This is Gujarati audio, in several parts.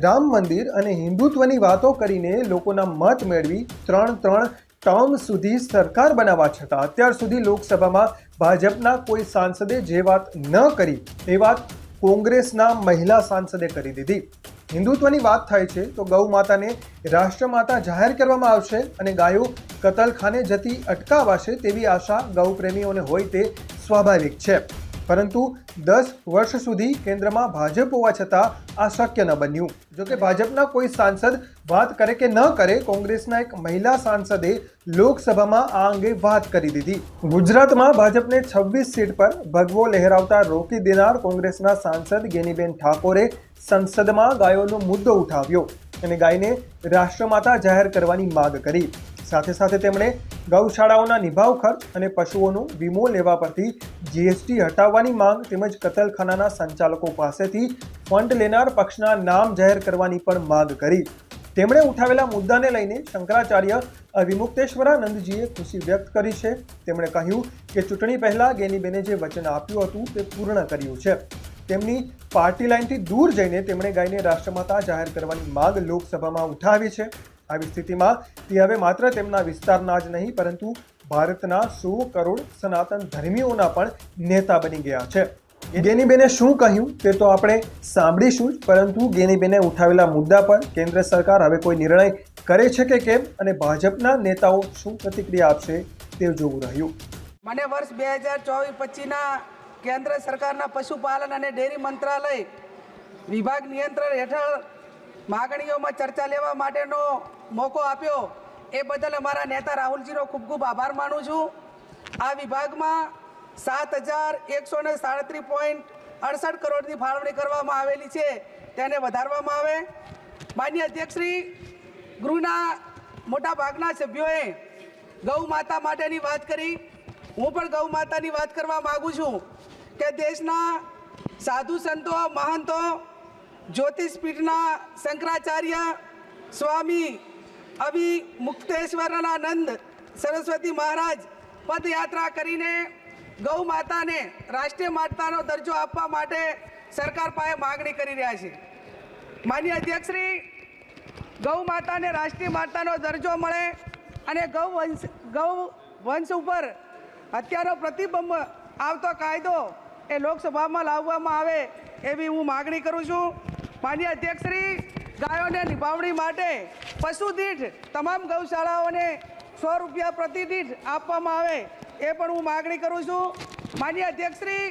રામ મંદિર અને હિન્દુત્વની વાતો કરીને લોકોના મત મેળવી ત્રણ ટર્મ સુધી સરકાર બનાવવા છતાં અત્યાર સુધી લોકસભામાં ભાજપના કોઈ સાંસદે જે વાત ન કરી એ વાત કોંગ્રેસના મહિલા સાંસદે કરી દીધી। હિન્દુત્વની વાત થાય છે તો ગૌ માતાને રાષ્ટ્રમાતા જાહેર કરવામાં આવશે અને ગાયો કતલખાને જતી અટકાવાશે તેવી આશા ગૌ પ્રેમીઓને હોય તે સ્વાભાવિક છે, પરંતુ 10 વર્ષ સુધી કેન્દ્રમાં ભાજપ હોવા છતાં આ શક્ય ન બન્યું। જોકે ભાજપના કોઈ સાંસદ વાત કરે કે ન કરે, કોંગ્રેસના એક મહિલા સાંસદે લોકસભામાં આ અંગે વાત કરી દીધી। ગુજરાતમાં ભાજપને 26 સીટ પર ભગવો લહેરાવતા રોકી દેનાર કોંગ્રેસના સાંસદ ગેનીબેન ઠાકોરે સંસદમાં ગાયોનો મુદ્દો ઉઠાવ્યો અને ગાયને રાષ્ટ્રમાતા જાહેર કરવાની માંગ કરી। સાથે સાથે તેમણે ગૌશાળાઓના નિભાવ ખર્ચ અને પશુઓનો વીમો લેવા પરથી જીએસટી હટાવવાની માંગ તેમજ કતલખાનાના સંચાલકો પાસેથી ફંડ લેનાર પક્ષના નામ જાહેર કરવાની પણ માંગ કરી। તેમણે ઉઠાવેલા મુદ્દાને લઈને શંકરાચાર્ય વિમુક્તેશ્વરાનંદજીએ ખુશી વ્યક્ત કરી છે। તેમણે કહ્યું કે ચૂંટણી પહેલા ગેનીબેને જે વચન આપ્યું હતું તે પૂર્ણ કર્યું છે। તેમની પાર્ટી લાઇનથી દૂર જઈને તેમણે ગાયને રાષ્ટ્રમાતા જાહેર કરવાની માંગ લોકસભામાં ઉઠાવી છે। આવી સ્થિતિમાં તે હવે માત્ર તેમના વિસ્તારના જ નહીં પરંતુ ભારતના 100 કરોડ સનાતન ધર્મીઓના પણ નેતા બની ગયા છે। ગેનીબેને શું કહ્યું તે તો આપણે સાંભળીશું જ, પરંતુ ગેનીબેને ઉઠાવેલા મુદ્દા પર કેન્દ્ર સરકાર હવે કોઈ નિર્ણય કરે છે કે કેમ અને ભાજપના નેતાઓ શું પ્રતિક્રિયા આપશે તે જોવું રહ્યું। મને વર્ષ 2024-25ના કેન્દ્ર સરકારના પશુપાલન અને ડેરી મંત્રાલય વિભાગ નિયંત્રણ હેઠળ માગણીઓમાં ચર્ચા લેવા માટેનો મોકો આપ્યો એ બદલ અમારા નેતા રાહુલજીનો ખૂબ ખૂબ આભાર માનું છું। આ વિભાગમાં 7,137.68 કરોડની ફાળવણી કરવામાં આવેલી છે, તેને વધારવામાં આવે। માન્ય અધ્યક્ષશ્રી, ગૃહના મોટા ભાગના સભ્યોએ ગૌ માતા માટેની વાત કરી। હું પણ ગૌ માતાની વાત કરવા માગું છું કે દેશના સાધુ સંતો મહંતો જ્યોતિષપીઠના શંકરાચાર્ય સ્વામી અવિમુક્તેશ્વરાનંદ સરસ્વતી મહારાજ પદયાત્રા કરીને ગૌ માતાને રાષ્ટ્રીય માતાનો દરજ્જો આપવા માટે સરકાર પાસે માગણી કરી રહ્યા છે। માન્ય અધ્યક્ષશ્રી, ગૌ માતાને રાષ્ટ્રીય માતાનો દરજ્જો મળે અને ગૌ વંશ ઉપર હત્યાનો પ્રતિબંધ આવતો કાયદો એ લોકસભામાં લાવવામાં આવે એવી હું માગણી કરું છું। માન્ય અધ્યક્ષશ્રી, ગાયોને નિભાવણી માટે પશુ દીઠ તમામ ગૌશાળાઓને 100 રૂપિયા પ્રતિ દીઠ આપવામાં આવે એ પણ હું માગણી કરું છું। માન્ય અધ્યક્ષશ્રી,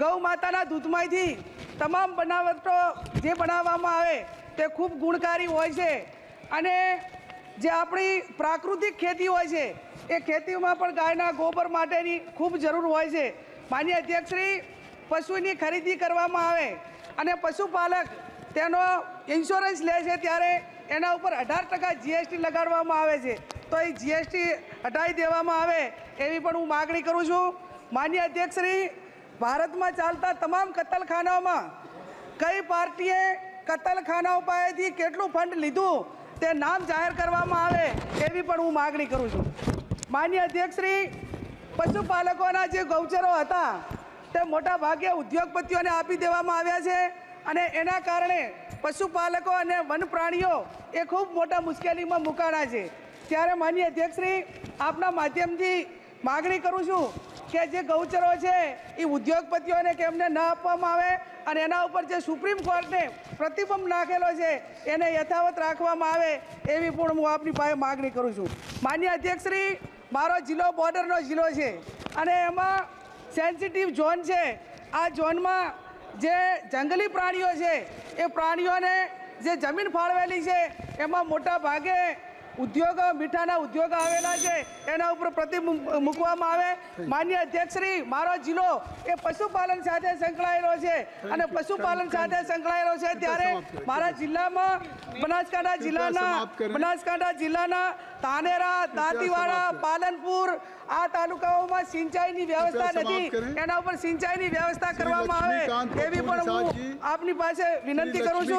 ગૌ માતાના દૂધમાંથી તમામ બનાવટો જે બનાવવામાં આવે તે ખૂબ ગુણકારી હોય છે અને જે આપણી પ્રાકૃતિક ખેતી હોય છે એ ખેતીમાં પણ ગાયના ગોબર માટેની ખૂબ જરૂર હોય છે। માન્ય અધ્યક્ષશ્રી, પશુની ખરીદી કરવામાં આવે અને પશુપાલક તેનો ઇન્સ્યોરન્સ લે છે ત્યારે એના ઉપર 18% જીએસટી લગાડવામાં આવે છે, તો એ જીએસટી હટાવી દેવામાં આવે એવી પણ હું માગણી કરું છું। માન્ય અધ્યક્ષશ્રી, ભારતમાં ચાલતા તમામ કતલખાનાઓમાં કઈ પાર્ટીએ કતલખાનાઓ પાસેથી કેટલું ફંડ લીધું તે નામ જાહેર કરવામાં આવે એવી પણ હું માગણી કરું છું। માન્ય અધ્યક્ષશ્રી, પશુપાલકોના જે ગૌચરો હતા તે મોટા ભાગે ઉદ્યોગપતિઓને આપી દેવામાં આવ્યા છે અને એના કારણે પશુપાલકો અને વન પ્રાણીઓ એ ખૂબ મોટા મુશ્કેલીમાં મુકાણા છે। ત્યારે માન્ય અધ્યક્ષશ્રી, આપના માધ્યમથી માગણી કરું છું કે જે ગૌચરો છે એ ઉદ્યોગપતિઓને કેમને ન આપવામાં આવે અને એના ઉપર જે સુપ્રીમ કોર્ટને પ્રતિબંધ નાખેલો છે એને યથાવત રાખવામાં આવે એવી પણ હું આપની પાસે માગણી કરું છું। માન્ય અધ્યક્ષશ્રી, મારો જિલ્લો બોર્ડરનો જિલ્લો છે અને એમાં સેન્સિટિવ ઝોન છે। આ ઝોનમાં જે જંગલી પ્રાણીઓ છે એ પ્રાણીઓને જે જમીન ફાળવેલી છે એમાં મોટા ભાગે ઉદ્યોગો મીઠાના ઉદ્યોગો આવેલા છે, એના ઉપર પ્રતિબંધ મૂકવામાં આવે। માન્ય અધ્યક્ષશ્રી, મારો જિલ્લો એ પશુપાલન સાથે સંકળાયેલો છે અને પશુપાલન સાથે સંકળાયેલો છે ત્યારે મારા જિલ્લામાં બનાસકાંઠા જિલ્લાના ધાનેરા, દાંતીવાડા, પાલનપુર આ તાલુકાઓમાં સિંચાઈની વ્યવસ્થા નથી, એના ઉપર સિંચાઈની વ્યવસ્થા કરવામાં આવે એવી પણ હું આપની પાસે વિનંતી કરું છું।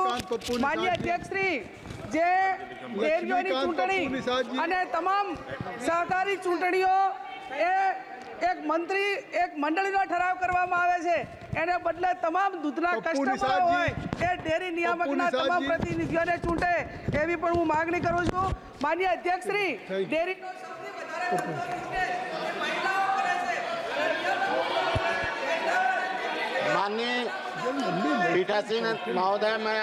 માન્ય અધ્યક્ષશ્રી, જે ડેરીઓની ચૂંટણી અને તમામ સહકારી ચૂંટણીઓ એ એક મંત્રી એક મંડળીનો ઠરાવ કરવામાં આવે છે, એને બદલે તમામ દૂધના કસ્ટમરો હોય એ ડેરી નિયામકના તમામ પ્રતિનિધિઓને ચૂંટે એવી પણ હું માગણી કરું છું. માન્ય અધ્યક્ષ શ્રી, ડેરીનો સૌથી વધારે મહિલાઓ કરે છે. माननीय पीठासीन महोदय, मैं